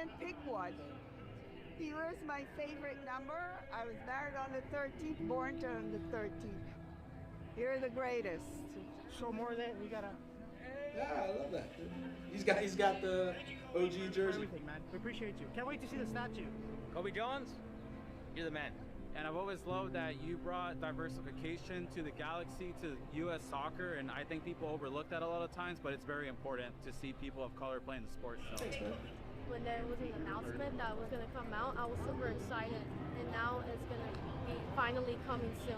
can't pick one. Here is my favorite number. I was married on the 13th, born on the 13th. You're the greatest. Show more of that. We gotta. Yeah, I love that. He's got the OG jersey. Everything, man. We appreciate you. Can't wait to see the statue. Cobi Jones, you're the man. And I've always loved that you brought diversification to the Galaxy, to U.S. soccer, and I think people overlook that a lot of times, but it's very important to see people of color playing the sport. So. Thanks, man. When there was an announcement that was going to come out, I was super excited, and now it's going to be finally coming soon.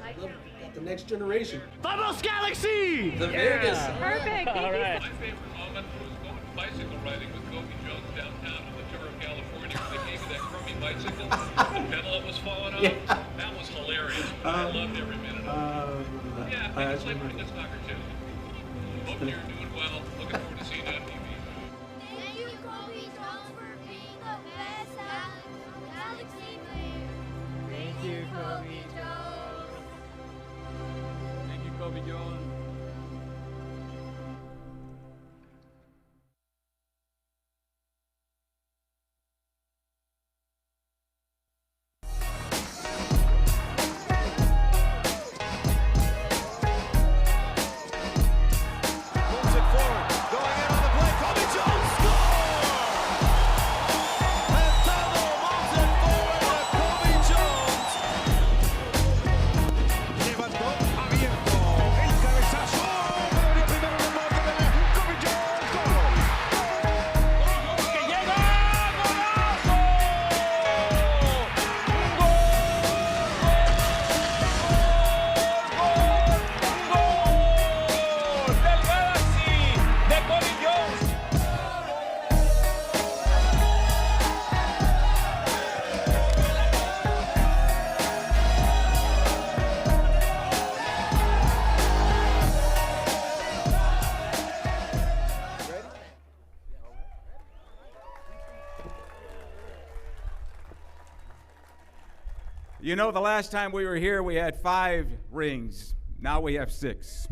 I can't wait. Got the next generation. Vamos Galaxy! The Vegas. Perfect. All right. My favorite moment was going bicycle riding with Cobi Jones downtown in Ventura, California, when they gave me that crummy bicycle. The pedal was falling off. Yeah. That was hilarious. I loved every minute of it. Yeah, I just like pretty good soccer too. Hope you're doing well. Looking forward to seeing you on TV. Thank you, Cobi Jones, for being the best Galaxy player. Thank you, Cobi Jones. Thank you, Cobi Jones. You know, the last time we were here, we had 5 rings. Now we have 6.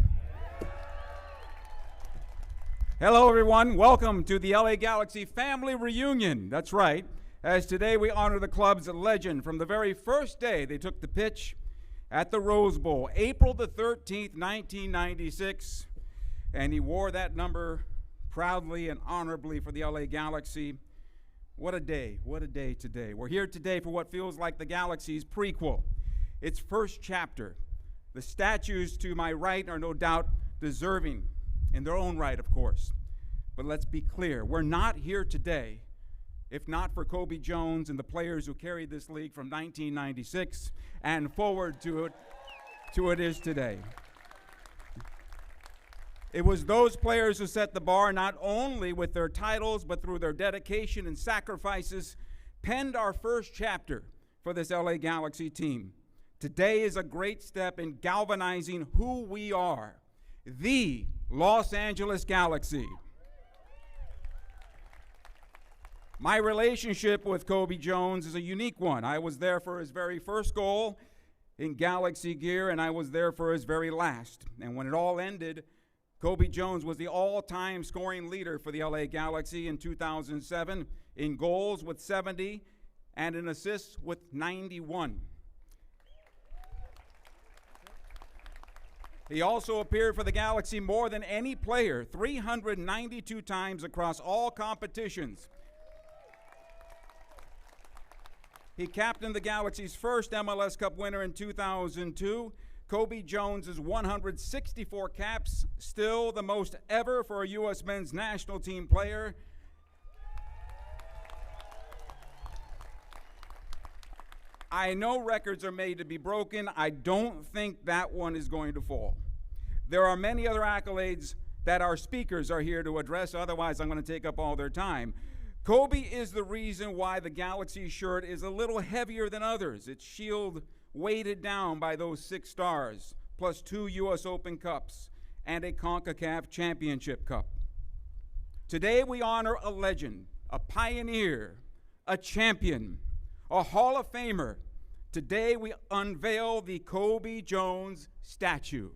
Hello, everyone. Welcome to the LA Galaxy family reunion. That's right, as today we honor the club's legend from the very first day they took the pitch at the Rose Bowl, April the 13th, 1996. And he wore that number proudly and honorably for the LA Galaxy. What a day today. We're here today for what feels like the Galaxy's prequel, its first chapter. The statues to my right are no doubt deserving in their own right, of course. But let's be clear, we're not here today if not for Cobi Jones and the players who carried this league from 1996 and forward to it is today. It was those players who set the bar not only with their titles, but through their dedication and sacrifices, penned our first chapter for this LA Galaxy team. Today is a great step in galvanizing who we are, the Los Angeles Galaxy. My relationship with Cobi Jones is a unique one. I was there for his very first goal in Galaxy gear, and I was there for his very last. And when it all ended, Cobi Jones was the all-time scoring leader for the LA Galaxy in 2007, in goals with 70 and in assists with 91. He also appeared for the Galaxy more than any player, 392 times across all competitions. He captained the Galaxy's first MLS Cup winner in 2002. Cobi Jones' 164 caps, still the most ever for a U.S. men's national team player. I know records are made to be broken. I don't think that one is going to fall. There are many other accolades that our speakers are here to address, otherwise I'm going to take up all their time. Cobi is the reason why the Galaxy shirt is a little heavier than others. Its shield weighted down by those 6 stars, plus 2 U.S. Open Cups and a CONCACAF Championship Cup. Today we honor a legend, a pioneer, a champion, a Hall of Famer. Today we unveil the Cobi Jones statue.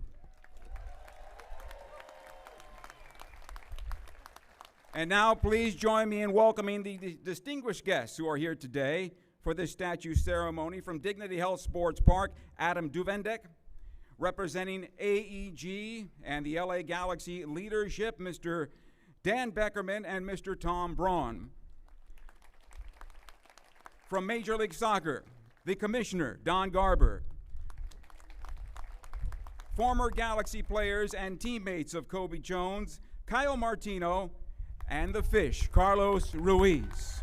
And now please join me in welcoming the distinguished guests who are here today for this statue ceremony. From Dignity Health Sports Park, Adam Duvendek. Representing AEG and the LA Galaxy leadership, Mr. Dan Beckerman and Mr. Tom Braun. From Major League Soccer, the commissioner, Don Garber. Former Galaxy players and teammates of Cobi Jones, Kyle Martino, and the Fish, Carlos Ruiz.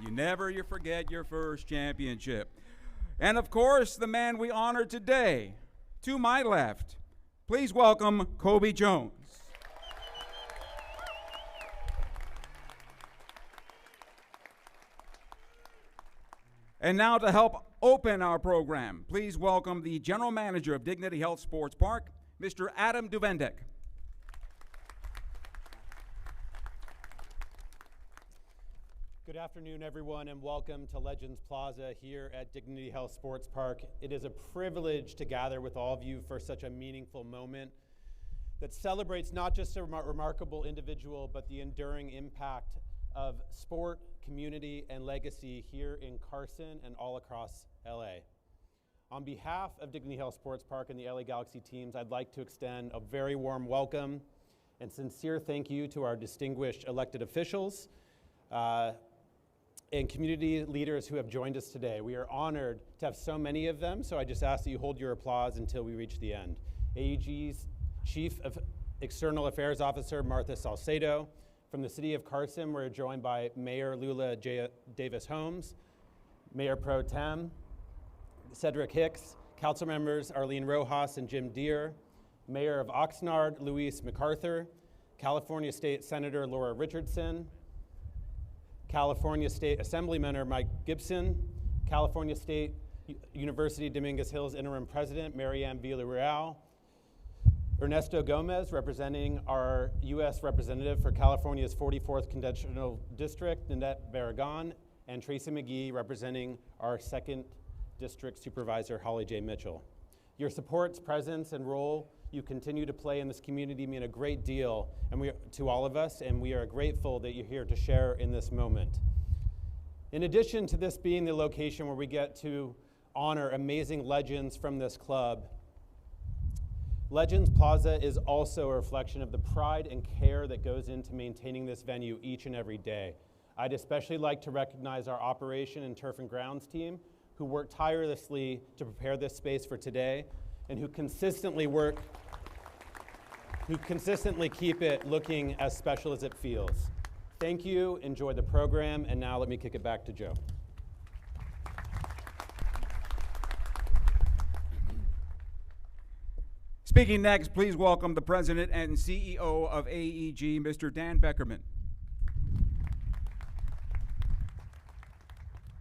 You never forget your first championship. And of course, the man we honor today, to my left, please welcome Cobi Jones. And now to help open our program, please welcome the General Manager of Dignity Health Sports Park, Mr. Adam Duvendek. Good afternoon, everyone, and welcome to Legends Plaza here at Dignity Health Sports Park. It is a privilege to gather with all of you for such a meaningful moment that celebrates not just a remarkable individual, but the enduring impact of sport, community, and legacy here in Carson and all across LA. On behalf of Dignity Health Sports Park and the LA Galaxy teams, I'd like to extend a very warm welcome and sincere thank you to our distinguished elected officials, and community leaders who have joined us today. We are honored to have so many of them, so I just ask that you hold your applause until we reach the end. AEG's Chief of External Affairs Officer, Martha Salcedo. From the city of Carson, we're joined by Mayor Lula Davis-Holmes, Mayor Pro Tem Cedric Hicks, council members Arlene Rojas and Jim Deere, Mayor of Oxnard, Luis MacArthur, California State Senator Laura Richardson, California State Assemblyman Mike Gibson, California State University Dominguez Hills Interim President Marianne Villarreal, Ernesto Gomez, representing our U.S. Representative for California's 44th Congressional District, Nanette Barragan, and Tracy McGee, representing our 2nd District Supervisor, Holly J. Mitchell. Your support, presence, and role you continue to play in this community mean a great deal to all of us, and we are grateful that you're here to share in this moment. In addition to this being the location where we get to honor amazing legends from this club, Legends Plaza is also a reflection of the pride and care that goes into maintaining this venue each and every day. I'd especially like to recognize our operation and turf and grounds team who work tirelessly to prepare this space for today and who consistently keep it looking as special as it feels. Thank you, enjoy the program, and now let me kick it back to Joe. Speaking next, please welcome the President and CEO of AEG, Mr. Dan Beckerman.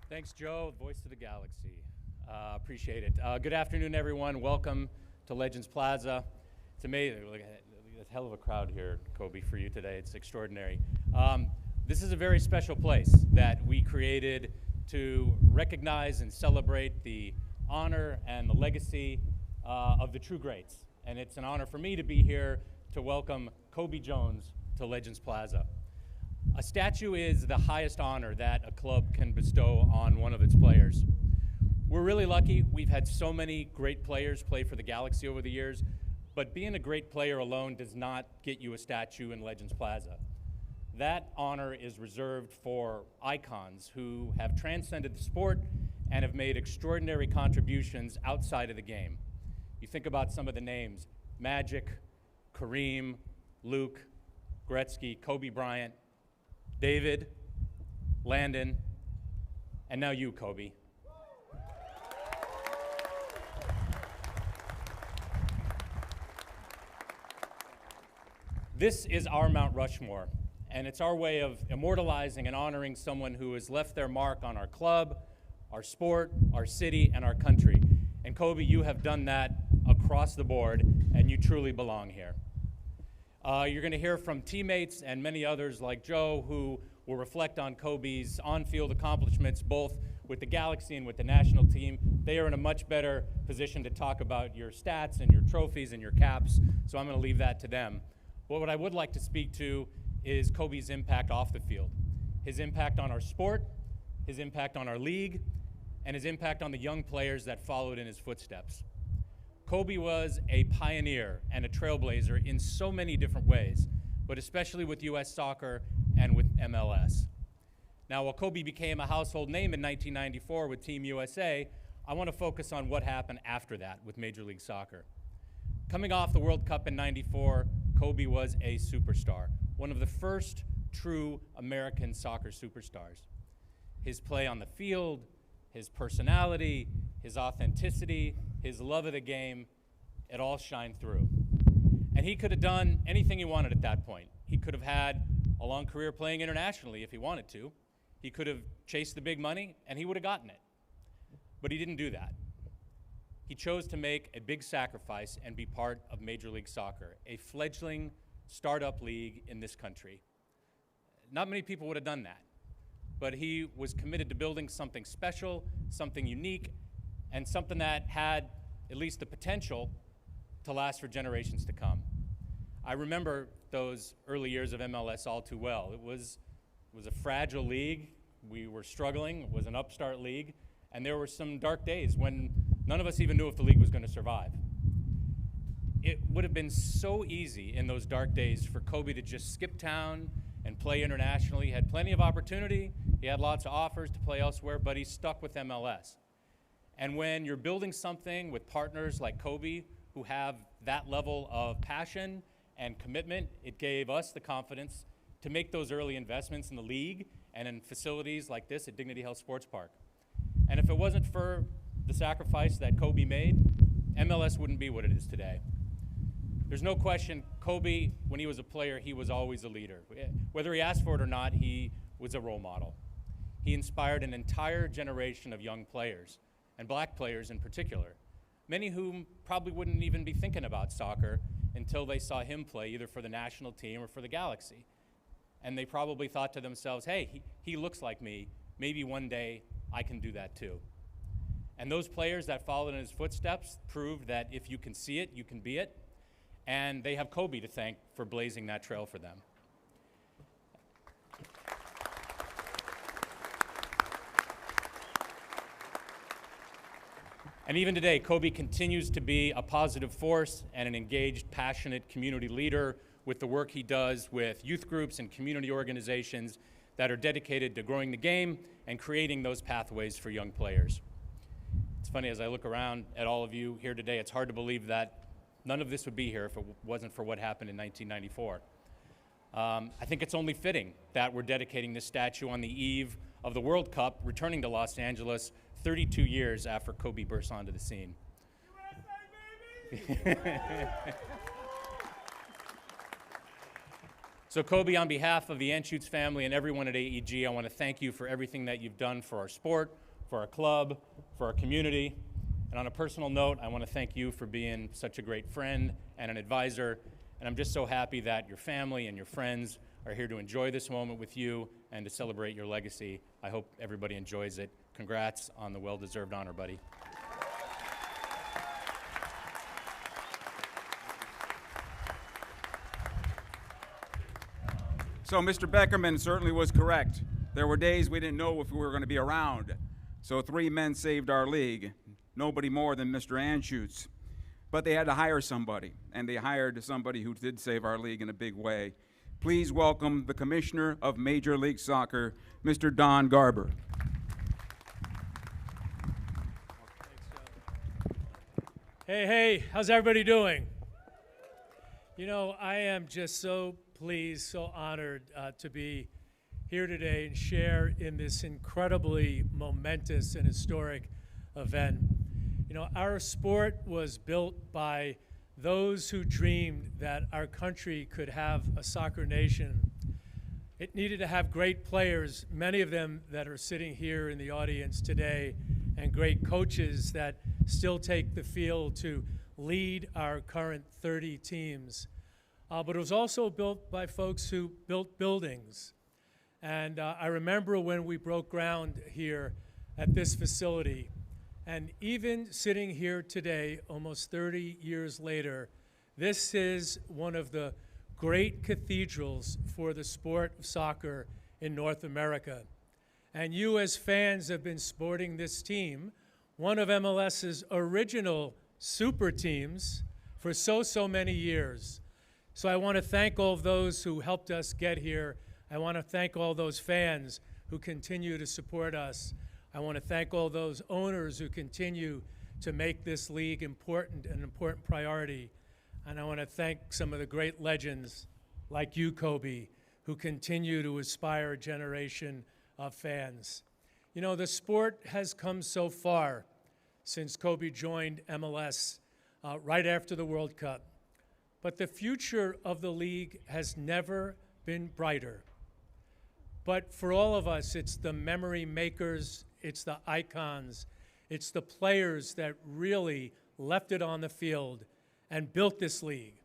Thanks, Joe, voice of the Galaxy. Appreciate it. Good afternoon, everyone. Welcome to Legends Plaza. It's amazing. Look at a hell of a crowd here, Cobi, for you today. It's extraordinary. This is a very special place that we created to recognize and celebrate the honor and the legacy of the true greats. And it's an honor for me to be here to welcome Cobi Jones to Legends Plaza. A statue is the highest honor that a club can bestow on one of its players. We're really lucky. We've had so many great players play for the Galaxy over the years, but being a great player alone does not get you a statue in Legends Plaza. That honor is reserved for icons who have transcended the sport and have made extraordinary contributions outside of the game. You think about some of the names: Magic, Kareem, Luke, Gretzky, Kobe Bryant, David, Landon, and now you, Cobi. This is our Mount Rushmore, and it's our way of immortalizing and honoring someone who has left their mark on our club, our sport, our city, and our country. And Cobi, you have done that across the board, and you truly belong here. You're going to hear from teammates and many others like Joe who will reflect on Cobi's on-field accomplishments both with the Galaxy and with the national team. They are in a much better position to talk about your stats and your trophies and your caps, so I'm going to leave that to them. But what I would like to speak to is Cobi's impact off the field, his impact on our sport, his impact on our league, and his impact on the young players that followed in his footsteps. Cobi was a pioneer and a trailblazer in so many different ways, but especially with U.S. Soccer and with MLS. Now, while Cobi became a household name in 1994 with Team USA, I want to focus on what happened after that with Major League Soccer. Coming off the World Cup in '94, Cobi was a superstar, one of the first true American soccer superstars. His play on the field, his personality, his authenticity, his love of the game, it all shined through. And he could have done anything he wanted at that point. He could have had a long career playing internationally if he wanted to. He could have chased the big money, and he would have gotten it. But he didn't do that. He chose to make a big sacrifice and be part of Major League Soccer, a fledgling startup league in this country. Not many people would have done that, but he was committed to building something special, something unique, and something that had at least the potential to last for generations to come. I remember those early years of MLS all too well. It was a fragile league. We were struggling. It was an upstart league. And there were some dark days when none of us even knew if the league was going to survive. It would have been so easy in those dark days for Cobi to just skip town and play internationally. He had plenty of opportunity. He had lots of offers to play elsewhere, but he stuck with MLS. And when you're building something with partners like Cobi who have that level of passion and commitment, it gave us the confidence to make those early investments in the league and in facilities like this at Dignity Health Sports Park. And if it wasn't for the sacrifice that Cobi made, MLS wouldn't be what it is today. There's no question, Cobi, when he was a player, he was always a leader. Whether he asked for it or not, he was a role model. He inspired an entire generation of young players, and black players in particular, many whom probably wouldn't even be thinking about soccer until they saw him play either for the national team or for the Galaxy. And they probably thought to themselves, hey, he looks like me. Maybe one day I can do that too. And those players that followed in his footsteps proved that if you can see it, you can be it. And they have Cobi to thank for blazing that trail for them. And even today, Cobi continues to be a positive force and an engaged, passionate community leader with the work he does with youth groups and community organizations that are dedicated to growing the game and creating those pathways for young players. It's funny, as I look around at all of you here today, it's hard to believe that none of this would be here if it wasn't for what happened in 1994. I think it's only fitting that we're dedicating this statue on the eve of the World Cup, returning to Los Angeles 32 years after Cobi burst onto the scene. So Cobi, on behalf of the Anschutz family and everyone at AEG, I want to thank you for everything that you've done for our sport, for our club, for our community. And on a personal note, I want to thank you for being such a great friend and an advisor. And I'm just so happy that your family and your friends are here to enjoy this moment with you and to celebrate your legacy. I hope everybody enjoys it. Congrats on the well-deserved honor, buddy. So Mr. Beckerman certainly was correct. There were days we didn't know if we were going to be around. So 3 men saved our league. Nobody more than Mr. Anschutz. But they had to hire somebody, and they hired somebody who did save our league in a big way. Please welcome the Commissioner of Major League Soccer, Mr. Don Garber. Hey, how's everybody doing? You know, I am just so pleased, so honored to be here today and share in this incredibly momentous and historic event. You know, our sport was built by those who dreamed that our country could have a soccer nation. It needed to have great players, many of them that are sitting here in the audience today, and great coaches that still take the field to lead our current 30 teams. But it was also built by folks who built buildings. And I remember when we broke ground here at this facility, and even sitting here today, almost 30 years later, this is one of the great cathedrals for the sport of soccer in North America. And you as fans have been supporting this team, one of MLS's original super teams, for so many years. So I want to thank all of those who helped us get here. I want to thank all those fans who continue to support us. I want to thank all those owners who continue to make this league important, an important priority. And I want to thank some of the great legends like you, Cobi, who continue to inspire a generation of fans. You know, the sport has come so far since Cobi joined MLS right after the World Cup. But the future of the league has never been brighter. But for all of us, it's the memory makers, it's the icons, it's the players that really left it on the field and built this league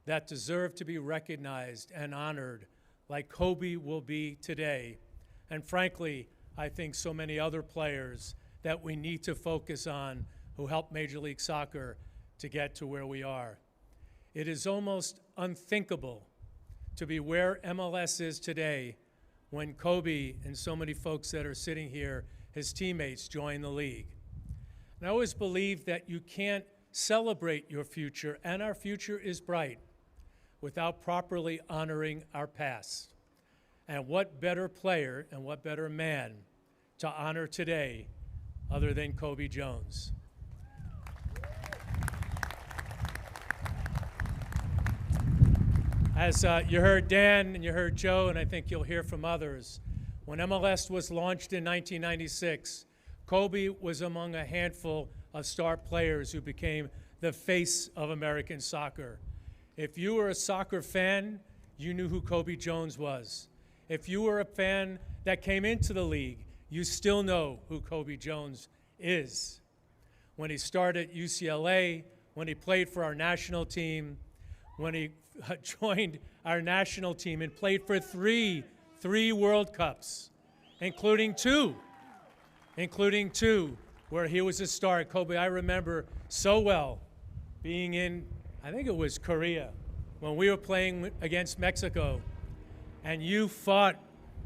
that deserve to be recognized and honored like Cobi will be today. And frankly, I think so many other players that we need to focus on who helped Major League Soccer to get to where we are. It is almost unthinkable to be where MLS is today when Cobi and so many folks that are sitting here, his teammates, joined the league. And I always believe that you can't celebrate your future, and our future is bright, without properly honoring our past. And what better player and what better man to honor today other than Cobi Jones? As you heard Dan and you heard Joe, and I think you'll hear from others, when MLS was launched in 1996, Cobi was among a handful of star players who became the face of American soccer. If you were a soccer fan, you knew who Cobi Jones was. If you were a fan that came into the league, you still know who Cobi Jones is. When he started at UCLA, when he played for our national team, when he joined our national team and played for three World Cups, including two where he was a star. Cobi, I remember so well being in, I think it was Korea, when we were playing against Mexico, and you fought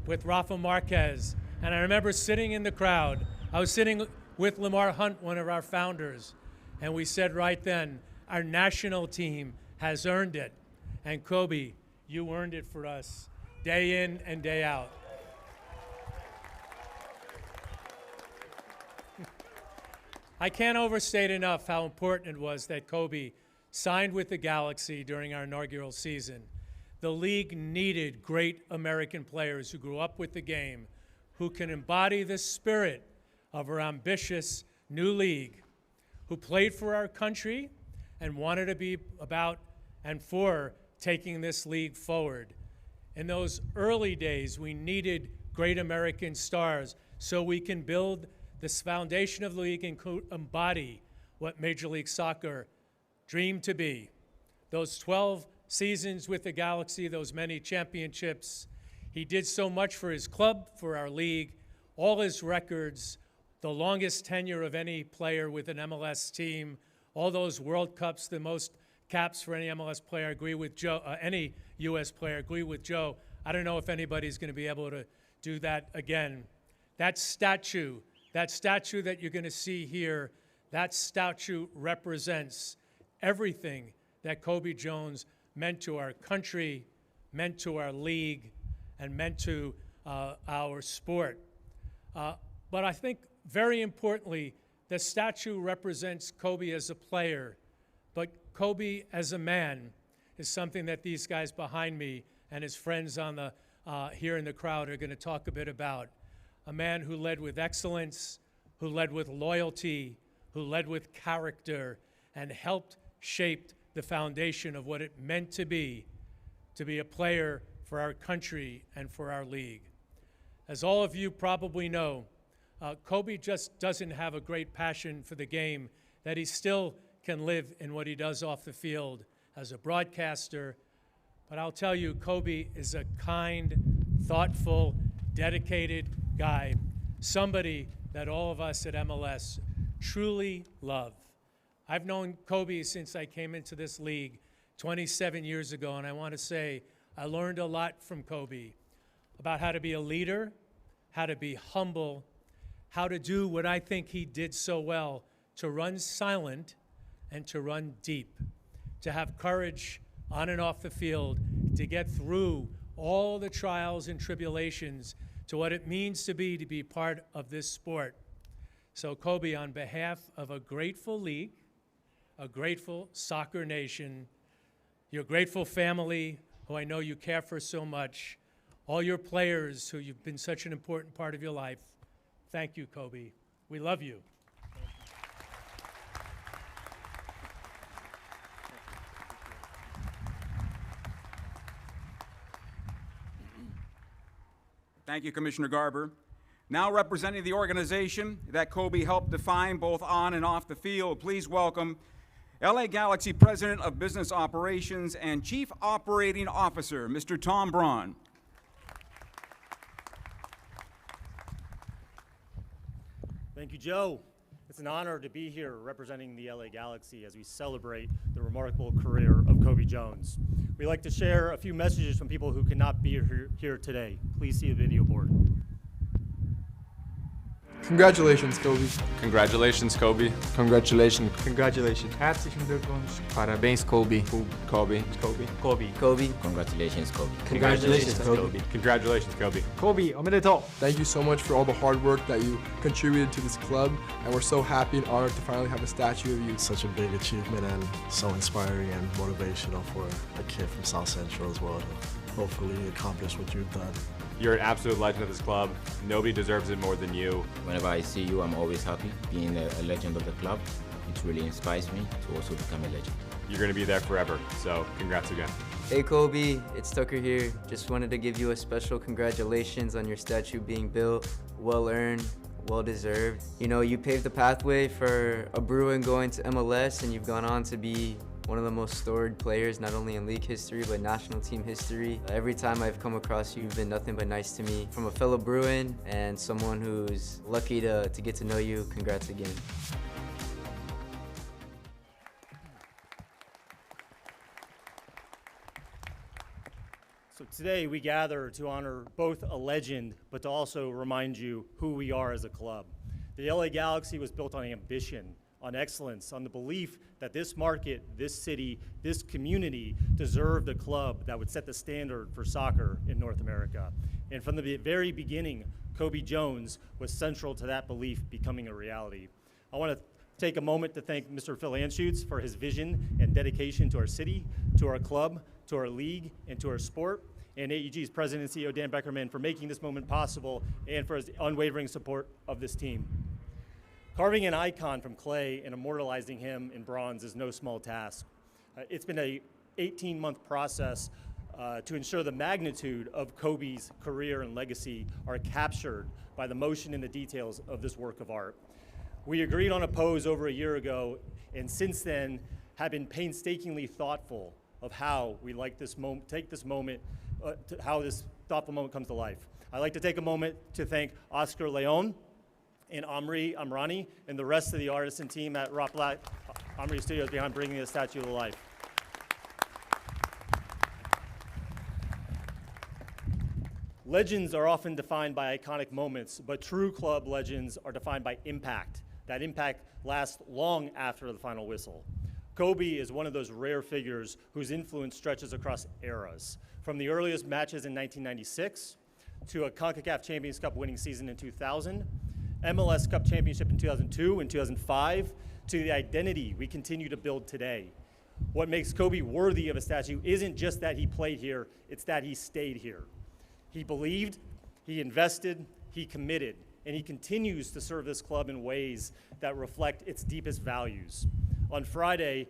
with Rafa Marquez. And I remember sitting in the crowd. I was sitting with Lamar Hunt, one of our founders, and we said right then, our national team has earned it. And Cobi, you earned it for us day in and day out. I can't overstate enough how important it was that Cobi signed with the Galaxy during our inaugural season. The league needed great American players who grew up with the game, who can embody the spirit of our ambitious new league, who played for our country and wanted to be about and for taking this league forward. In those early days, we needed great American stars so we can build this foundation of the league and embody what Major League Soccer dreamed to be. Those 12 seasons with the Galaxy, those many championships, he did so much for his club, for our league, all his records, the longest tenure of any player with an MLS team, all those World Cups, the most caps for any MLS player. I agree with Joe, any U.S. player. I agree with Joe. I don't know if anybody's going to be able to do that again. That statue that you're going to see here, that statue represents everything that Cobi Jones meant to our country, meant to our league, and meant to our sport. But I think very importantly, the statue represents Cobi as a player, but Cobi as a man is something that these guys behind me and his friends on the here in the crowd are going to talk a bit about. A man who led with excellence, who led with loyalty, who led with character, and helped shape the foundation of what it meant to be a player for our country and for our league. As all of you probably know, Cobi just doesn't have a great passion for the game that he still can live in what he does off the field as a broadcaster. But I'll tell you, Cobi is a kind, thoughtful, dedicated guy, somebody that all of us at MLS truly love. I've known Cobi since I came into this league 27 years ago, and I want to say I learned a lot from Cobi about how to be a leader, how to be humble, how to do what I think he did so well, to run silent and to run deep, to have courage on and off the field, to get through all the trials and tribulations, to what it means to be part of this sport. So Cobi, on behalf of a grateful league, a grateful soccer nation, your grateful family, who I know you care for so much, all your players who you've been such an important part of your life, thank you, Cobi. We love you. Thank you, Commissioner Garber. Now representing the organization that Cobi helped define both on and off the field, please welcome LA Galaxy President of Business Operations and Chief Operating Officer, Mr. Tom Braun. Thank you, Joe. It's an honor to be here representing the LA Galaxy as we celebrate the remarkable career of Cobi Jones. We'd like to share a few messages from people who cannot be here today. Please see the video board. Congratulations, Cobi. Congratulations, Cobi. Congratulations. Congratulations. Herzlichen Glückwunsch. Parabéns, Cobi. Cobi. Cobi. Cobi. Cobi. Congratulations, Cobi. Congratulations, Cobi. Congratulations, Cobi. Cobi, omedetou. Thank you so much for all the hard work that you contributed to this club, and we're so happy and honored to finally have a statue of you. Such a big achievement and so inspiring and motivational for a kid from South Central as well to hopefully accomplish what you've done. You're an absolute legend of this club. Nobody deserves it more than you. Whenever I see you, I'm always happy. Being a legend of the club, it really inspires me to also become a legend. You're going to be there forever, so congrats again. Hey Cobi, it's Tucker here. Just wanted to give you a special congratulations on your statue being built. Well earned, well deserved. You know, you paved the pathway for a Bruin going to MLS, and you've gone on to be one of the most storied players, not only in league history, but national team history. Every time I've come across you, you've been nothing but nice to me. From a fellow Bruin and someone who's lucky to get to know you, congrats again. So today we gather to honor both a legend, but to also remind you who we are as a club. The LA Galaxy was built on ambition, on excellence, on the belief that this market, this city, this community deserved a club that would set the standard for soccer in North America. And from the very beginning, Cobi Jones was central to that belief becoming a reality. I want to take a moment to thank Mr. Phil Anschutz for his vision and dedication to our city, to our club, to our league, and to our sport, and AEG's President and CEO Dan Beckerman for making this moment possible and for his unwavering support of this team. Carving an icon from clay and immortalizing him in bronze is no small task. It's been an 18-month process to ensure the magnitude of Cobi's career and legacy are captured by the motion and the details of this work of art. We agreed on a pose over a year ago, and since then have been painstakingly thoughtful of how we like this moment, how this thoughtful moment comes to life. I'd like to take a moment to thank Oscar Leon and Amri Amrani and the rest of the artisan team at Rock Black Amri Studios behind bringing the statue to life. Legends are often defined by iconic moments, but true club legends are defined by impact. That impact lasts long after the final whistle. Cobi is one of those rare figures whose influence stretches across eras, from the earliest matches in 1996 to a CONCACAF Champions Cup winning season in 2000, MLS Cup Championship in 2002 and 2005, to the identity we continue to build today. What makes Cobi worthy of a statue isn't just that he played here, it's that he stayed here. He believed, he invested, he committed, and he continues to serve this club in ways that reflect its deepest values. On Friday,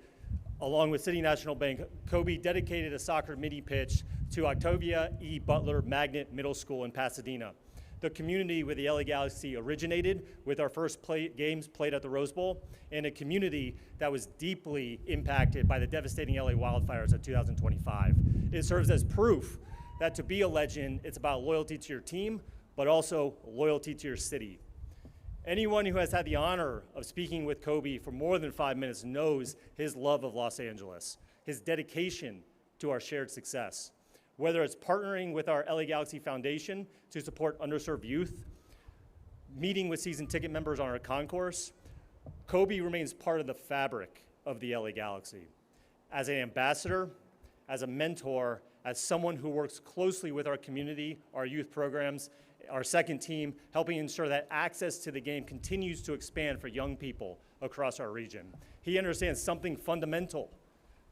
along with City National Bank, Cobi dedicated a soccer mini pitch to Octavia E. Butler Magnet Middle School in Pasadena. The community where the LA Galaxy originated with our first games played at the Rose Bowl, and a community that was deeply impacted by the devastating LA wildfires of 2025. It serves as proof that to be a legend, it's about loyalty to your team, but also loyalty to your city. Anyone who has had the honor of speaking with Cobi for more than 5 minutes knows his love of Los Angeles. his dedication to our shared success. Whether it's partnering with our LA Galaxy Foundation to support underserved youth, meeting with season ticket members on our concourse, Cobi remains part of the fabric of the LA Galaxy. As an ambassador, as a mentor, as someone who works closely with our community, our youth programs, our second team, helping ensure that access to the game continues to expand for young people across our region. He understands something fundamental,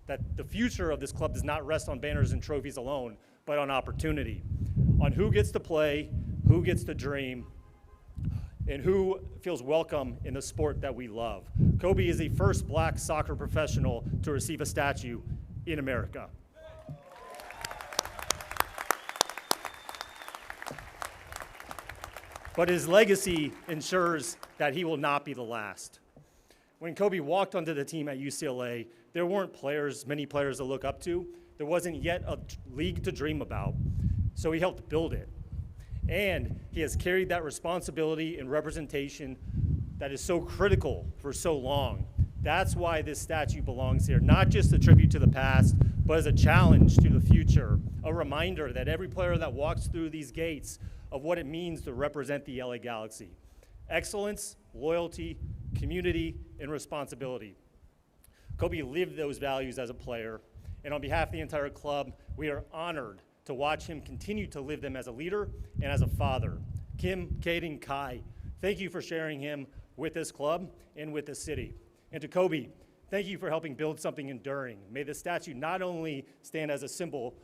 that the future of this club does not rest on banners and trophies alone, but on opportunity, on who gets to play, who gets to dream, and who feels welcome in the sport that we love. Cobi is the first black soccer professional to receive a statue in America. But his legacy ensures that he will not be the last. When Cobi walked onto the team at UCLA, there weren't many players to look up to. There wasn't yet a league to dream about. So he helped build it. And he has carried that responsibility and representation that is so critical for so long. That's why this statue belongs here, not just a tribute to the past, but as a challenge to the future, a reminder that every player that walks through these gates of what it means to represent the LA Galaxy. Excellence, loyalty, community, and responsibility. Cobi lived those values as a player, and on behalf of the entire club, we are honored to watch him continue to live them as a leader and as a father. Kim, Kate, and Kai, thank you for sharing him with this club and with this city. And to Cobi, thank you for helping build something enduring. May the statue not only stand as a symbol,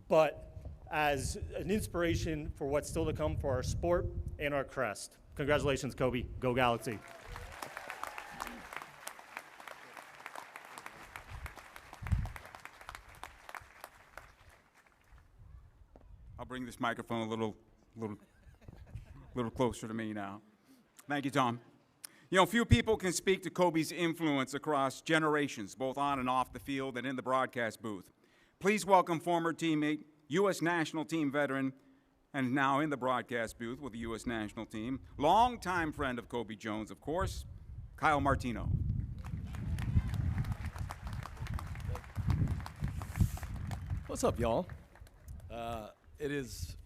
but as an inspiration for what's still to come for our sport and our crest. Congratulations, Cobi. Go Galaxy. I'll bring this microphone a little closer to me now. Thank you, Tom. You know, few people can speak to Cobi's influence across generations, both on and off the field and in the broadcast booth. Please welcome former teammate, U.S. national team veteran, and now in the broadcast booth with the U.S. national team, longtime friend of Cobi Jones, of course, Kyle Martino. What's up, y'all? It is,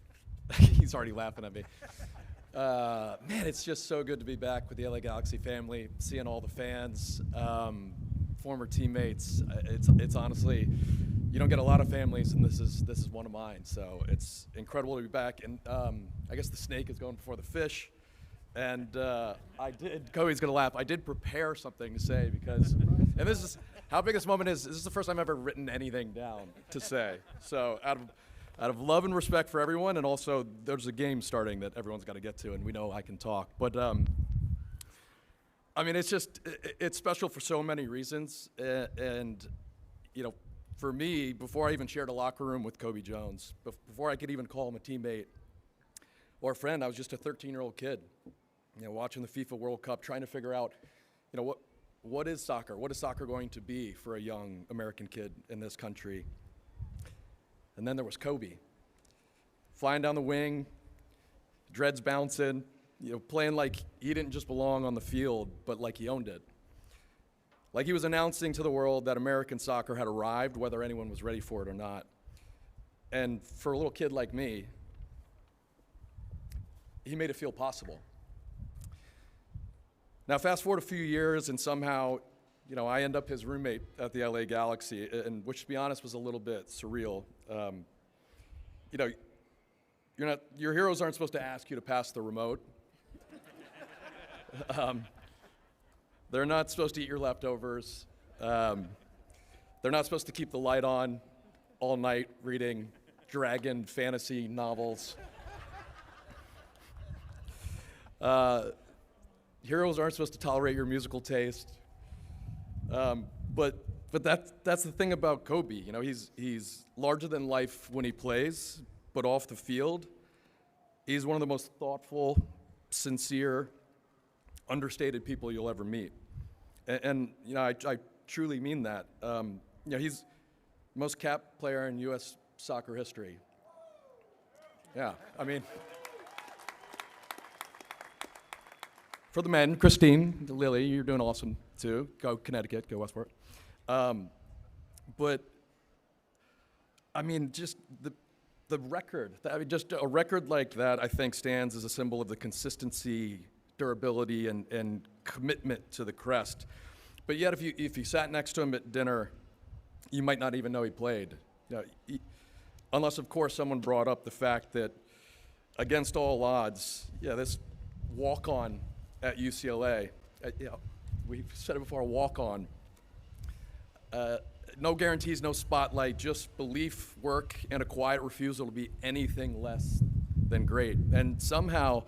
he's already laughing at me. Man, it's just so good to be back with the LA Galaxy family, seeing all the fans, former teammates. It's honestly, you don't get a lot of families, and this is one of mine. So it's incredible to be back. And I guess the snake is going before the fish. And Cobi's gonna laugh. I did prepare something to say because, and this is how big this moment is. This is the first time I've ever written anything down to say. So out of love and respect for everyone, and also there's a game starting that everyone's got to get to, and we know I can talk. But I mean, it's special for so many reasons, and you know, for me, before I even shared a locker room with Cobi Jones, before I could even call him a teammate or a friend, I was just a 13-year-old kid, you know, watching the FIFA World Cup, trying to figure out, you know, what is soccer? What is soccer going to be for a young American kid in this country? And then there was Cobi, flying down the wing, dreads bouncing, you know, playing like he didn't just belong on the field, but like he owned it. Like he was announcing to the world that American soccer had arrived, whether anyone was ready for it or not. And for a little kid like me, he made it feel possible. Now, fast forward a few years, and somehow, you know, I end up his roommate at the LA Galaxy, and which, to be honest, was a little bit surreal. You know, your heroes aren't supposed to ask you to pass the remote. They're not supposed to eat your leftovers. They're not supposed to keep the light on all night reading dragon fantasy novels. Heroes aren't supposed to tolerate your musical taste. But that's the thing about Cobi. You know, he's larger than life when he plays, but off the field, he's one of the most thoughtful, sincere, understated people you'll ever meet. And you know, I truly mean that. You know, he's the most capped player in U.S. soccer history. Yeah, I mean, for the men, Christine, Lily, you're doing awesome too. Go Connecticut, go Westport. but I mean, just the record. I mean, just a record like that, I think, stands as a symbol of the consistency, durability, and commitment to the crest. But yet, if you sat next to him at dinner, you might not even know he played. You know, unless, of course, someone brought up the fact that, against all odds, this walk-on at UCLA, we've said it before, walk-on. No guarantees, no spotlight, just belief, work, and a quiet refusal to be anything less than great. And somehow,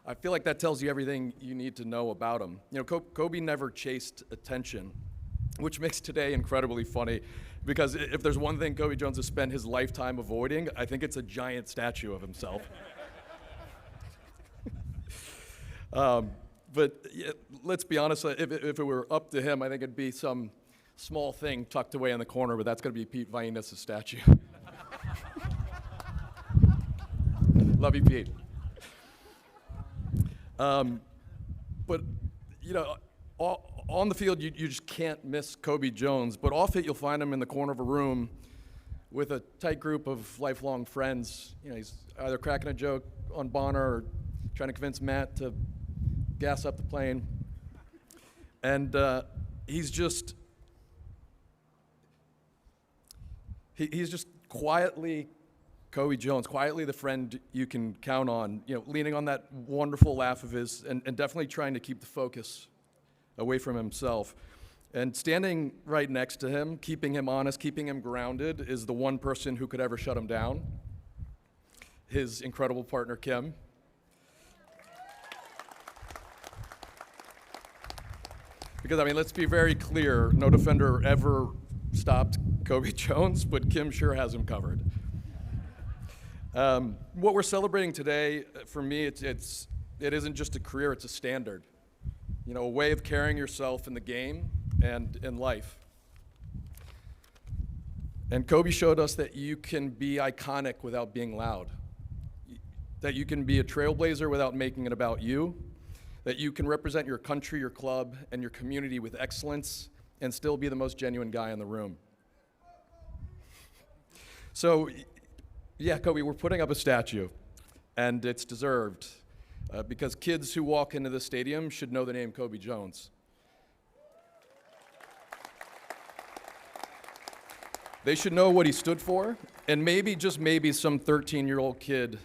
I feel like that tells you everything you need to know about him. You know, Cobi never chased attention, which makes today incredibly funny, because if there's one thing Cobi Jones has spent his lifetime avoiding, I think it's a giant statue of himself. But let's be honest, if it were up to him, I think it'd be some small thing tucked away in the corner, but that's going to be Pete Vainas' statue. Love you, Pete. But, you know, on the field, you just can't miss Cobi Jones, but off it, you'll find him in the corner of a room with a tight group of lifelong friends. You know, he's either cracking a joke on Bonner or trying to convince Matt to gas up the plane. And he's just quietly Cobi Jones, quietly the friend you can count on, you know, leaning on that wonderful laugh of his and definitely trying to keep the focus away from himself. And standing right next to him, keeping him honest, keeping him grounded, is the one person who could ever shut him down, his incredible partner, Kim. Because, I mean, let's be very clear, no defender ever stopped Cobi Jones, but Kim sure has him covered. What we're celebrating today, for me, it isn't just a career, it's a standard. You know, a way of carrying yourself in the game and in life. And Cobi showed us that you can be iconic without being loud. That you can be a trailblazer without making it about you. That you can represent your country, your club, and your community with excellence and still be the most genuine guy in the room. So, yeah, Cobi, we're putting up a statue, and it's deserved, because kids who walk into the stadium should know the name Cobi Jones. They should know what he stood for, and maybe, just maybe, some 13-year-old kid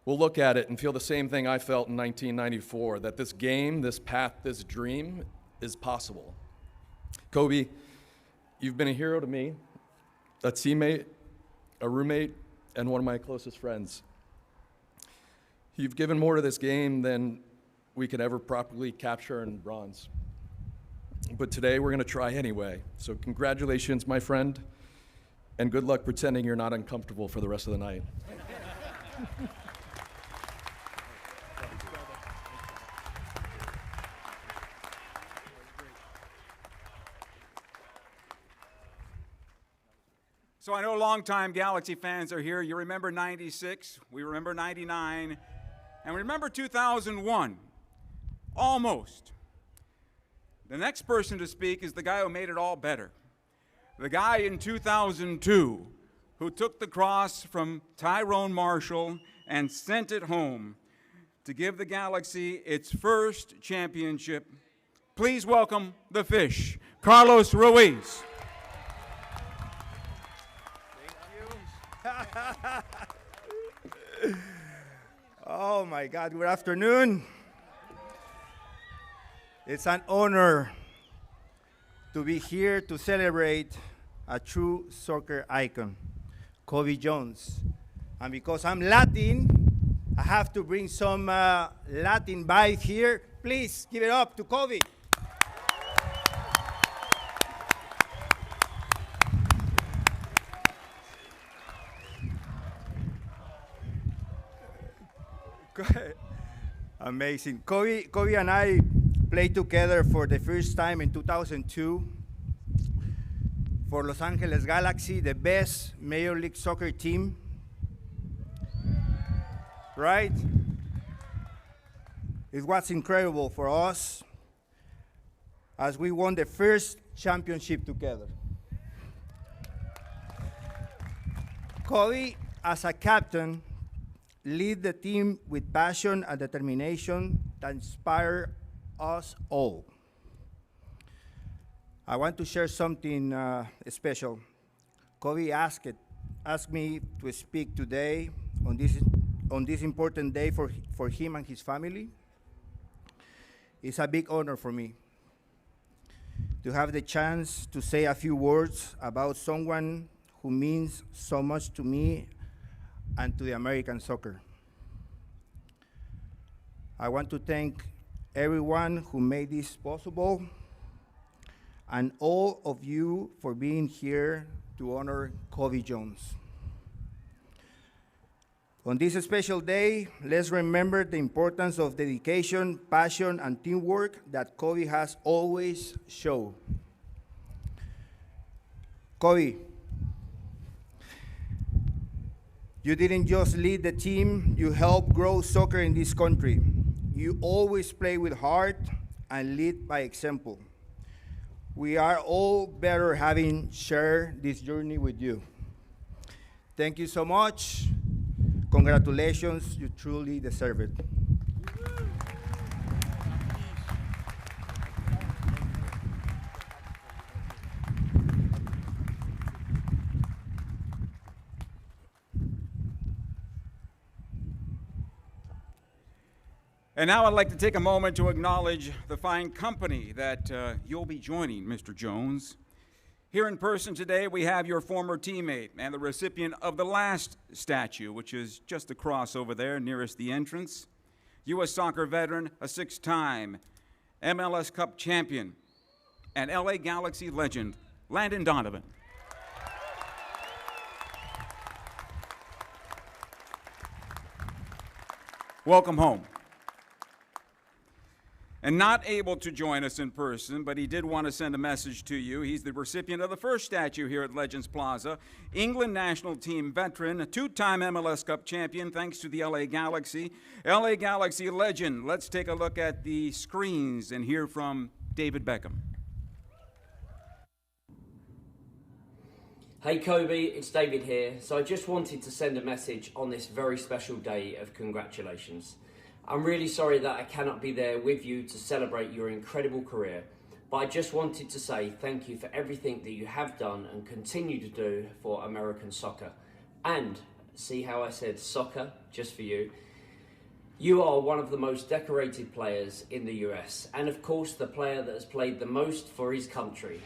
will look at it and feel the same thing I felt in 1994, that this game, this path, this dream is possible. Cobi, you've been a hero to me, a teammate, a roommate, and one of my closest friends. You've given more to this game than we could ever properly capture in bronze. But today we're going to try anyway. So congratulations, my friend, and good luck pretending you're not uncomfortable for the rest of the night. So I know longtime Galaxy fans are here. You remember 96, we remember 99, and we remember 2001, almost. The next person to speak is the guy who made it all better. The guy in 2002 who took the cross from Tyrone Marshall and sent it home to give the Galaxy its first championship. Please welcome the Fish, Carlos Ruiz. Oh my God, good afternoon. It's an honor to be here to celebrate a true soccer icon, Cobi Jones. And because I'm Latin, I have to bring some Latin vibe here. Please give it up to Cobi. Amazing. Cobi and I played together for the first time in 2002 for Los Angeles Galaxy, the best Major League Soccer team. Right? It was incredible for us as we won the first championship together. Cobi, as a captain, lead the team with passion and determination that inspire us all. I want to share something special. Cobi asked me to speak today on this important day for him and his family. It's a big honor for me to have the chance to say a few words about someone who means so much to me and to the American soccer. I want to thank everyone who made this possible and all of you for being here to honor Cobi Jones. On this special day, let's remember the importance of dedication, passion, and teamwork that Cobi has always shown. Cobi, you didn't just lead the team, you helped grow soccer in this country. You always play with heart and lead by example. We are all better having shared this journey with you. Thank you so much. Congratulations, you truly deserve it. And now I'd like to take a moment to acknowledge the fine company that you'll be joining, Mr. Jones. Here in person today, we have your former teammate and the recipient of the last statue, which is just across over there, nearest the entrance. U.S. soccer veteran, a 6-time MLS Cup champion, and LA Galaxy legend, Landon Donovan. Welcome home. And not able to join us in person, but he did want to send a message to you. He's the recipient of the first statue here at Legends Plaza, England national team veteran, a 2-time MLS Cup champion thanks to the LA Galaxy. LA Galaxy legend. Let's take a look at the screens and hear from David Beckham. Hey Cobi, it's David here. So I just wanted to send a message on this very special day of congratulations. I'm really sorry that I cannot be there with you to celebrate your incredible career, but I just wanted to say thank you for everything that you have done and continue to do for American soccer. And, see how I said soccer, just for you, you are one of the most decorated players in the US, and of course the player that has played the most for his country.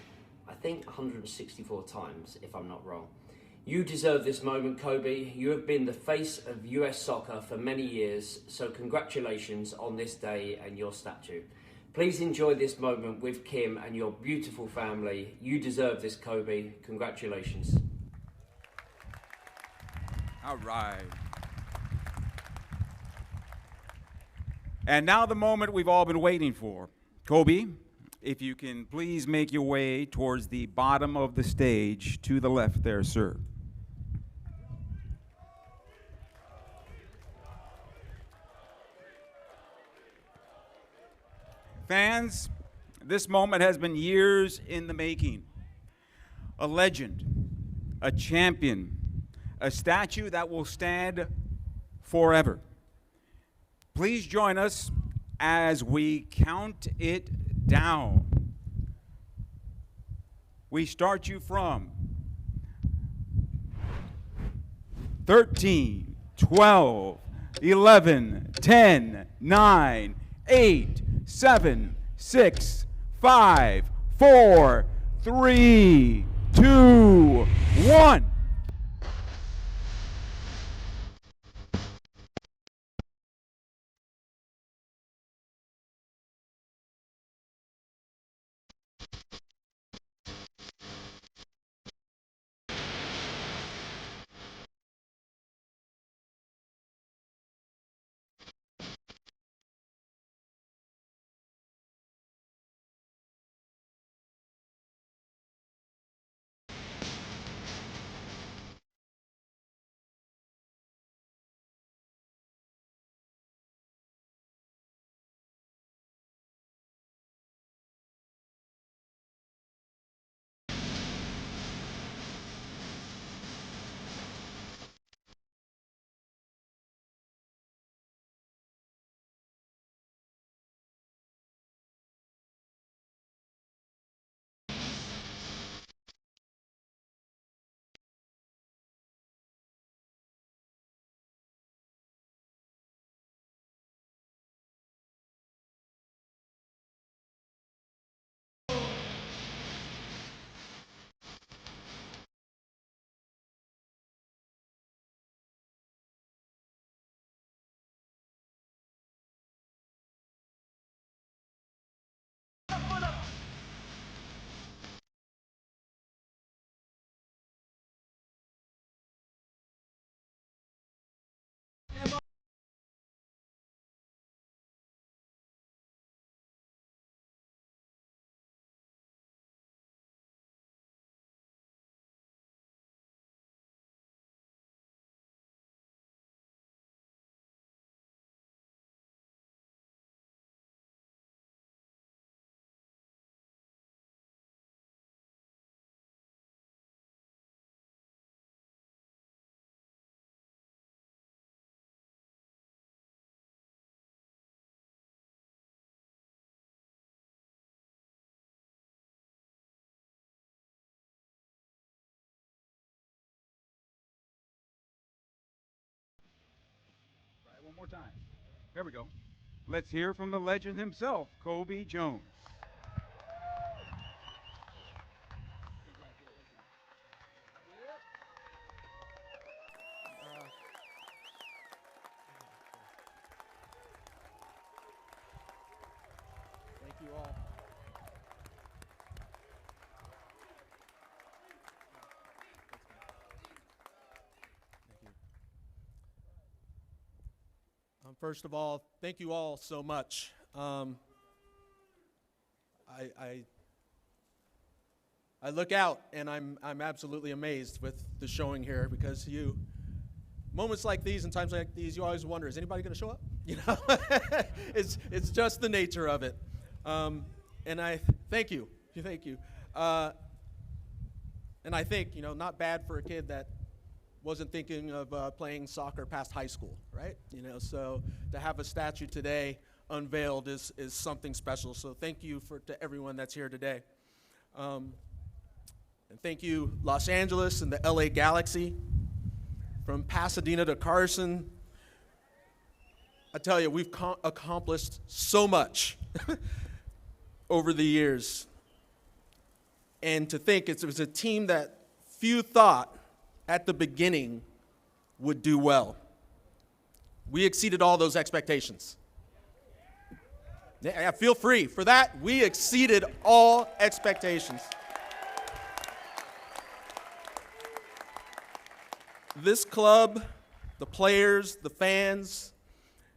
I think 164 times, if I'm not wrong. You deserve this moment, Cobi. You have been the face of US soccer for many years, so congratulations on this day and your statue. Please enjoy this moment with Kim and your beautiful family. You deserve this, Cobi. Congratulations. All right. And now the moment we've all been waiting for. Cobi, if you can please make your way towards the bottom of the stage to the left there, sir. Fans, this moment has been years in the making. A legend, a champion, a statue that will stand forever. Please join us as we count it down. We start you from 13, 12, 11, 10, 9, 8, 7, 6, 5, 4, 3, 2, 1. more time. There we go. Let's hear from the legend himself, Cobi Jones. Thank you all. First of all, thank you all so much. I look out and I'm absolutely amazed with the showing here, because moments like these and times like these, you always wonder, is anybody going to show up? You know, it's just the nature of it. And I thank you, and I think, you know, not bad for a kid that wasn't thinking of playing soccer past high school, right? You know, so to have a statue today unveiled is something special. So thank you to everyone that's here today. And thank you, Los Angeles and the LA Galaxy. From Pasadena to Carson, I tell you, we've accomplished so much over the years. And to think it was a team that few thought at the beginning would do well. We exceeded all those expectations. Yeah, feel free for that. We exceeded all expectations. This club, the players, the fans,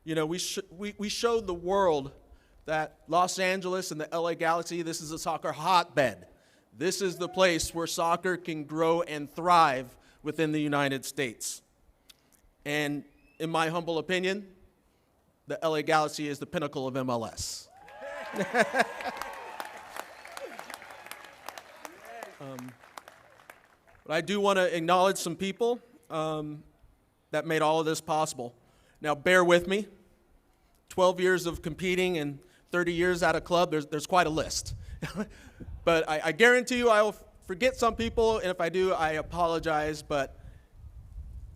you know, we showed the world that Los Angeles and the LA Galaxy, this is a soccer hotbed. This is the place where soccer can grow and thrive within the United States. And in my humble opinion, the LA Galaxy is the pinnacle of MLS. But I do want to acknowledge some people that made all of this possible. Now, bear with me. 12 years of competing and 30 years at a club, there's quite a list. But I guarantee you I will forget some people, and if I do, I apologize, but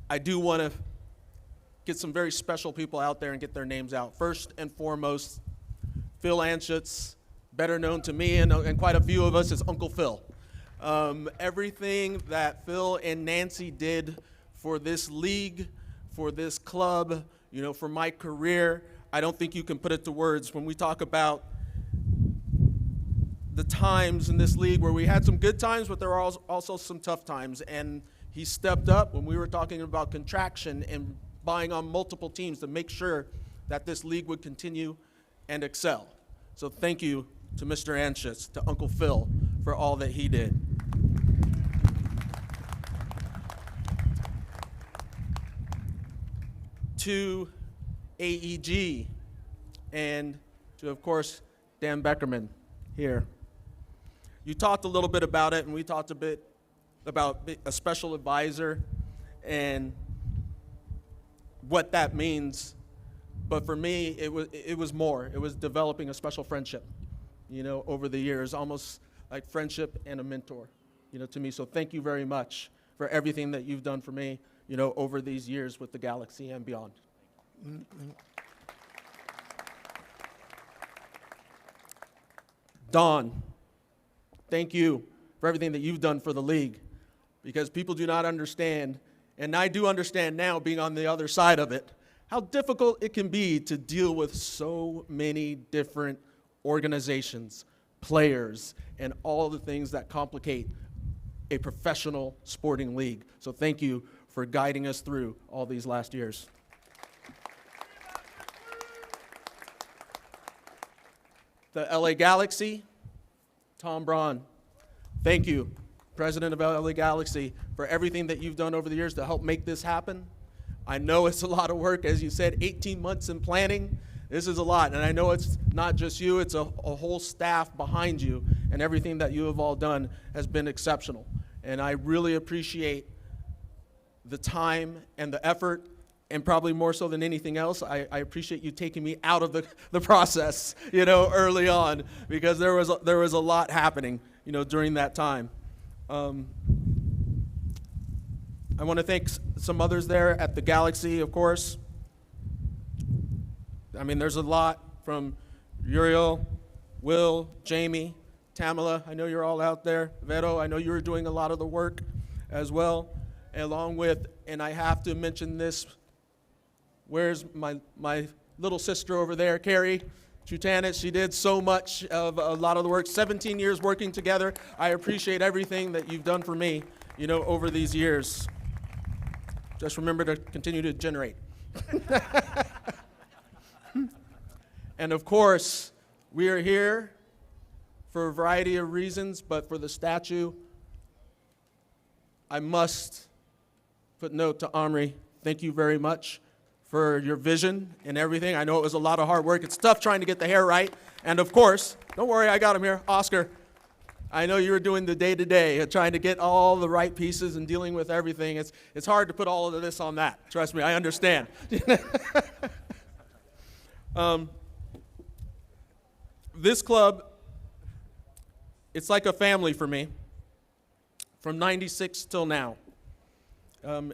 I do want to get some very special people out there and get their names out. First and foremost, Phil Anschutz, better known to me and quite a few of us as Uncle Phil. Everything that Phil and Nancy did for this league, for this club, you know, for my career, I don't think you can put it to words. When we talk about the times in this league where we had some good times, but there were also some tough times, and he stepped up when we were talking about contraction and buying on multiple teams to make sure that this league would continue and excel. So thank you to Mr. Anschutz, to Uncle Phil, for all that he did. To AEG, and to, of course, Dan Beckerman here. You talked a little bit about it, and we talked a bit about a special advisor and what that means. But for me, it was more. It was developing a special friendship, you know, over the years, almost like friendship and a mentor, you know, to me. So thank you very much for everything that you've done for me, you know, over these years with the Galaxy and beyond. Don, thank you for everything that you've done for the league, because people do not understand, and I do understand now, being on the other side of it, how difficult it can be to deal with so many different organizations, players, and all the things that complicate a professional sporting league. So thank you for guiding us through all these last years. The LA Galaxy, Tom Braun, thank you, President of LA Galaxy, for everything that you've done over the years to help make this happen. I know it's a lot of work, as you said, 18 months in planning. This is a lot, and I know it's not just you, it's a whole staff behind you, and everything that you have all done has been exceptional. And I really appreciate the time and the effort, and probably more so than anything else, I appreciate you taking me out of the process, you know, early on, because there was a lot happening, you know, during that time. I want to thank some others there at the Galaxy, of course. I mean, there's a lot from Uriel, Will, Jamie, Tamala. I know you're all out there. Vero, I know you're doing a lot of the work as well, along with, and I have to mention this, where's my little sister over there, Carrie Chutanis. She did so much of a lot of the work, 17 years working together. I appreciate everything that you've done for me, over these years. Just remember to continue to generate. And of course, we are here for a variety of reasons, but for the statue, I must put note to Omri. Thank you very much for your vision and everything. I know it was a lot of hard work. It's tough trying to get the hair right. And of course, don't worry, I got him here, Oscar. I know you were doing the day-to-day, trying to get all the right pieces and dealing with everything. It's hard to put all of this on that. Trust me, I understand. This club, it's like a family for me, from 96 till now.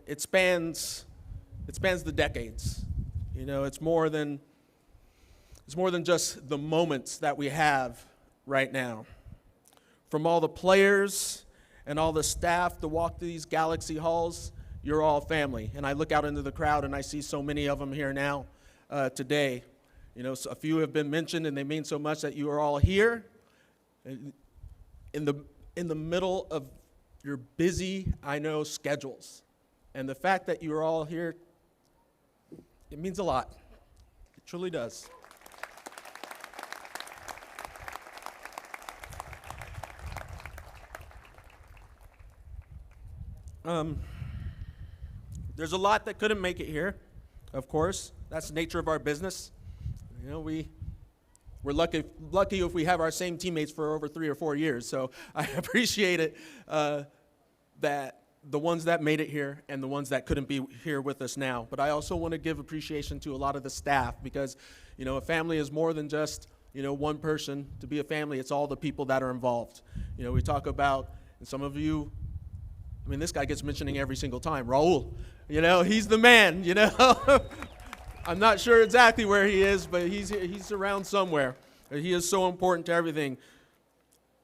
It spans the decades. It's more than just the moments that we have right now. From all the players and all the staff to walk these Galaxy halls, you're all family. And I look out into the crowd and I see so many of them here now today. So a few have been mentioned, and they mean so much that you are all here in the middle of your busy, I know, schedules. And the fact that you are all here, it means a lot. It truly does. There's a lot that couldn't make it here, of course. That's the nature of our business. We're lucky if we have our same teammates for over 3 or 4 years. So I appreciate it that the ones that made it here and the ones that couldn't be here with us now. But I also want to give appreciation to a lot of the staff because, a family is more than just, one person. To be a family, it's all the people that are involved. We talk about, and some of you, this guy gets mentioning every single time, Raul. He's the man, I'm not sure exactly where he is, but he's around somewhere. He is so important to everything.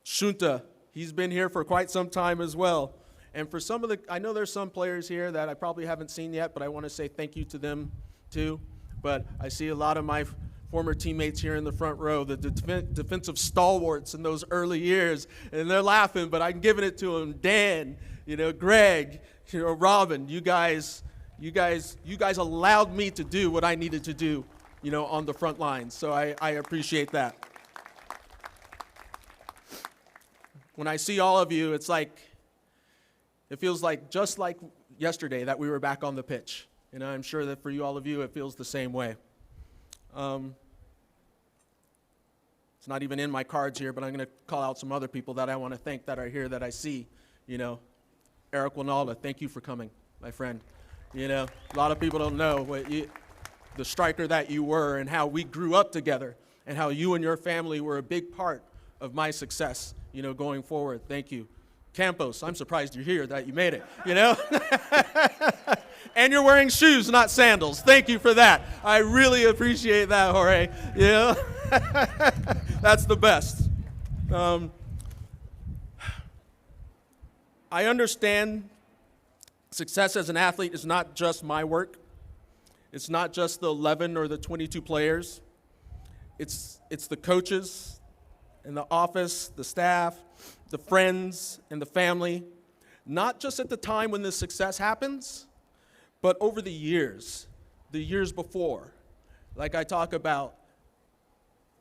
Shunta, he's been here for quite some time as well. And for some of I know there's some players here that I probably haven't seen yet, but I want to say thank you to them too. But I see a lot of my former teammates here in the front row, the defensive stalwarts in those early years, and they're laughing, but I'm giving it to them. Dan, Greg, Robin, you guys allowed me to do what I needed to do, on the front lines. So I appreciate that. When I see all of you, it feels like just like yesterday that we were back on the pitch. I'm sure that for all of you, it feels the same way. It's not even in my cards here, but I'm going to call out some other people that I want to thank that are here that I see. Eric Winalda, thank you for coming, my friend. A lot of people don't know the striker that you were and how we grew up together and how you and your family were a big part of my success, going forward. Thank you. Campos, I'm surprised you're here, that you made it, And you're wearing shoes, not sandals. Thank you for that. I really appreciate that, Jorge. That's the best. I understand success as an athlete is not just my work. It's not just the 11 or the 22 players. It's the coaches and the office, the staff, the friends and the family, not just at the time when the success happens, but over the years before. Like I talk about,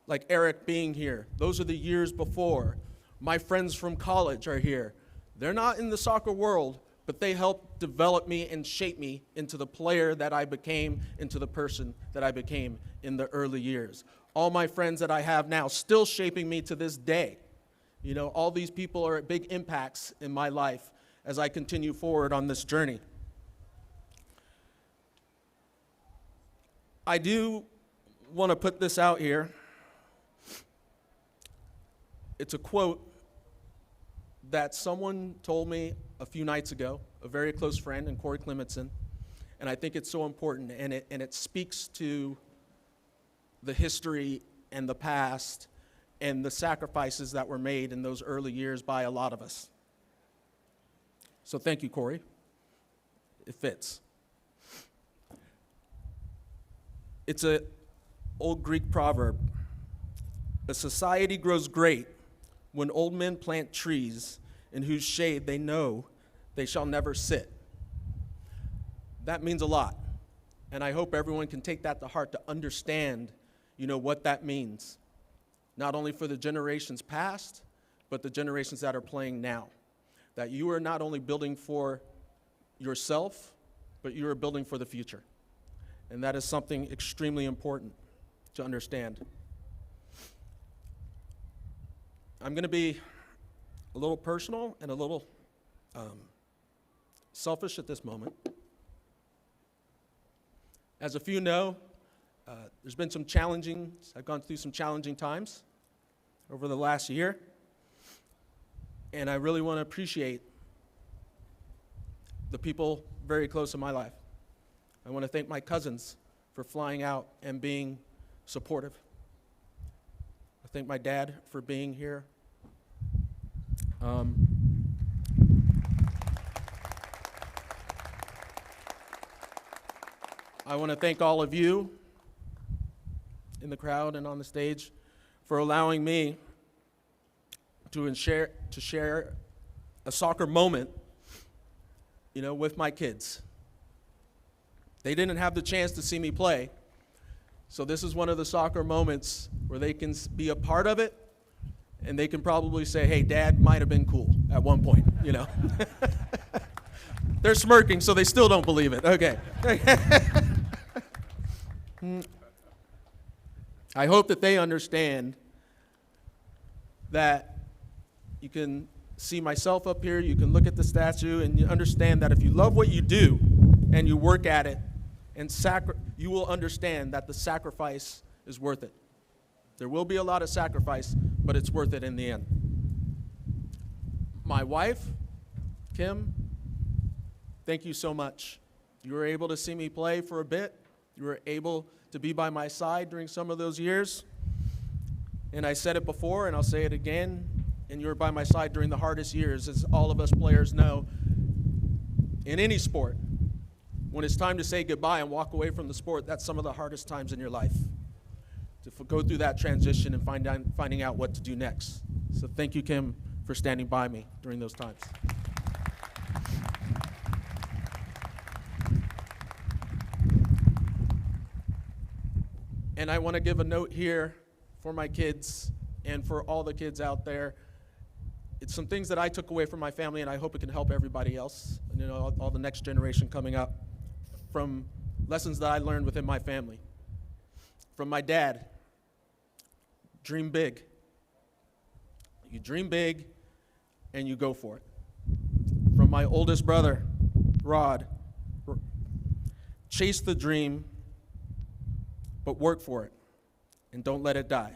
like Eric being here. Those are the years before. My friends from college are here. They're not in the soccer world, but they helped develop me and shape me into the player that I became, into the person that I became in the early years. All my friends that I have now still shaping me to this day. All these people are big impacts in my life as I continue forward on this journey. I do want to put this out here. It's a quote that someone told me a few nights ago, a very close friend, and Corey Clementson, and I think it's so important, and it speaks to the history and the past and the sacrifices that were made in those early years by a lot of us. So thank you, Corey. It fits. It's an old Greek proverb. A society grows great when old men plant trees in whose shade they know they shall never sit. That means a lot, and I hope everyone can take that to heart to understand, what that means, not only for the generations past, but the generations that are playing now. That you are not only building for yourself, but you are building for the future. And that is something extremely important to understand. I'm going to be a little personal and a little selfish at this moment. As a few know, there's been I've gone through some challenging times over the last year, and I really want to appreciate the people very close in my life. I want to thank my cousins for flying out and being supportive. I thank my dad for being here. I want to thank all of you in the crowd and on the stage for allowing me to share a soccer moment, with my kids. They didn't have the chance to see me play, so this is one of the soccer moments where they can be a part of it, and they can probably say, hey, Dad might have been cool at one point, They're smirking, so they still don't believe it. Okay. I hope that they understand that you can see myself up here, you can look at the statue, and you understand that if you love what you do and you work at it, and you will understand that the sacrifice is worth it. There will be a lot of sacrifice, but it's worth it in the end. My wife, Kim, thank you so much. You were able to see me play for a bit. You were able to be by my side during some of those years. And I said it before, and I'll say it again, and you were by my side during the hardest years, as all of us players know. In any sport, when it's time to say goodbye and walk away from the sport, that's some of the hardest times in your life, to go through that transition and finding out what to do next. So thank you, Kim, for standing by me during those times. And I want to give a note here for my kids and for all the kids out there. It's some things that I took away from my family, and I hope it can help everybody else, and all the next generation coming up, from lessons that I learned within my family. From my dad, dream big. You dream big, and you go for it. From my oldest brother, Rod, chase the dream, but work for it, and don't let it die.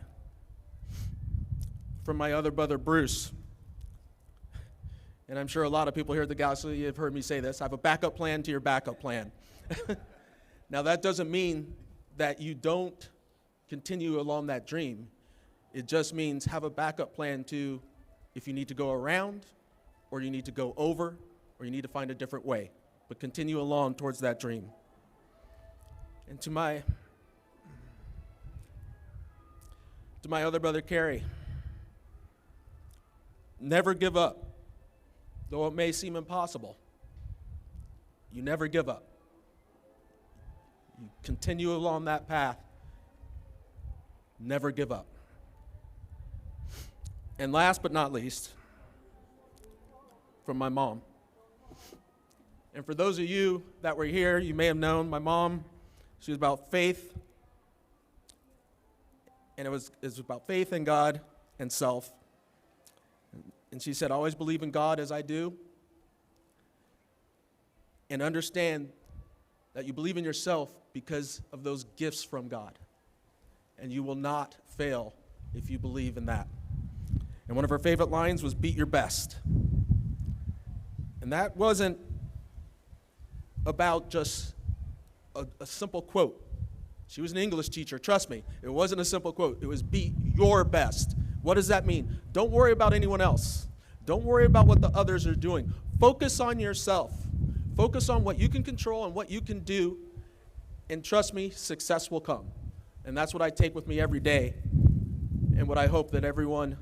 From my other brother, Bruce, and I'm sure a lot of people here at the Galaxy have heard me say this, I have a backup plan to your backup plan. Now, that doesn't mean that you don't continue along that dream. It just means have a backup plan to, if you need to go around, or you need to go over, or you need to find a different way, but continue along towards that dream. And to my other brother, Kerry, never give up, though it may seem impossible. You never give up. You continue along that path. Never give up. And last but not least, from my mom. And for those of you that were here, you may have known my mom. She was about faith. And it was about faith in God and self. And she said, always believe in God as I do. And understand that you believe in yourself because of those gifts from God. And you will not fail if you believe in that. And one of her favorite lines was, beat your best. And that wasn't about just a simple quote. She was an English teacher, trust me. It wasn't a simple quote. It was be your best. What does that mean? Don't worry about anyone else. Don't worry about what the others are doing. Focus on yourself. Focus on what you can control and what you can do, and trust me, success will come. And that's what I take with me every day, and what I hope that everyone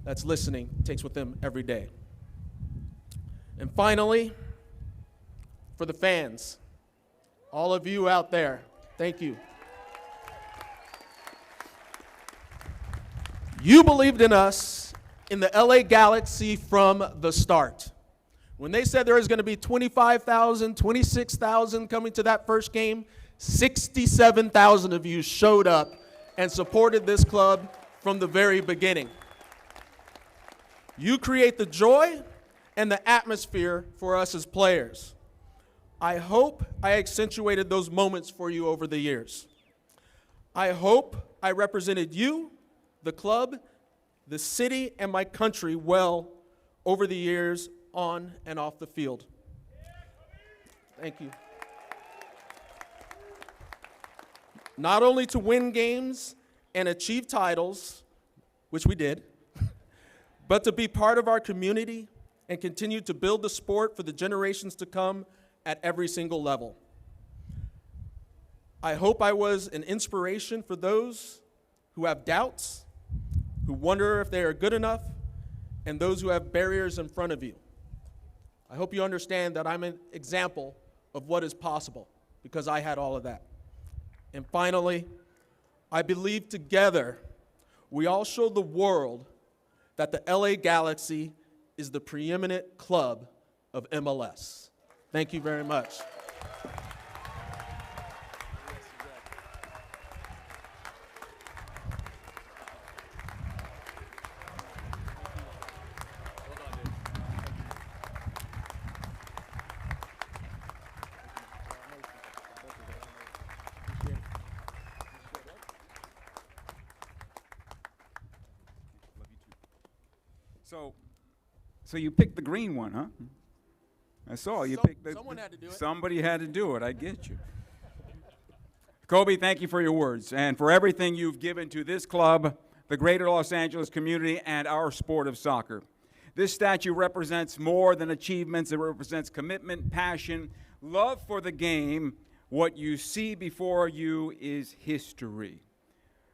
that's listening takes with them every day. And finally, for the fans, all of you out there, thank you. You believed in us, in the LA Galaxy from the start. When they said there was going to be 25,000, 26,000 coming to that first game, 67,000 of you showed up and supported this club from the very beginning. You create the joy and the atmosphere for us as players. I hope I accentuated those moments for you over the years. I hope I represented you, the club, the city, and my country well over the years on and off the field. Thank you. Not only to win games and achieve titles, which we did, but to be part of our community and continue to build the sport for the generations to come at every single level. I hope I was an inspiration for those who have doubts, who wonder if they are good enough, and those who have barriers in front of you. I hope you understand that I'm an example of what is possible, because I had all of that. And finally, I believe together we all show the world that the LA Galaxy is the preeminent club of MLS. Thank you very much. So you picked the green one, huh? I saw you picked the. Someone had to do it. Somebody had to do it. I get you. Cobi, thank you for your words and for everything you've given to this club, the greater Los Angeles community, and our sport of soccer. This statue represents more than achievements. It represents commitment, passion, love for the game. What you see before you is history.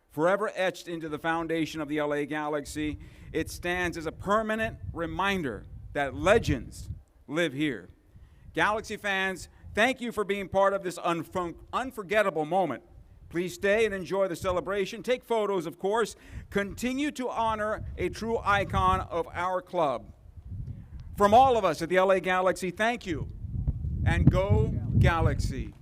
Forever etched into the foundation of the LA Galaxy, it stands as a permanent reminder that legends live here. Galaxy fans, thank you for being part of this unforgettable moment. Please stay and enjoy the celebration. Take photos, of course. Continue to honor a true icon of our club. From all of us at the LA Galaxy, thank you, and go Galaxy.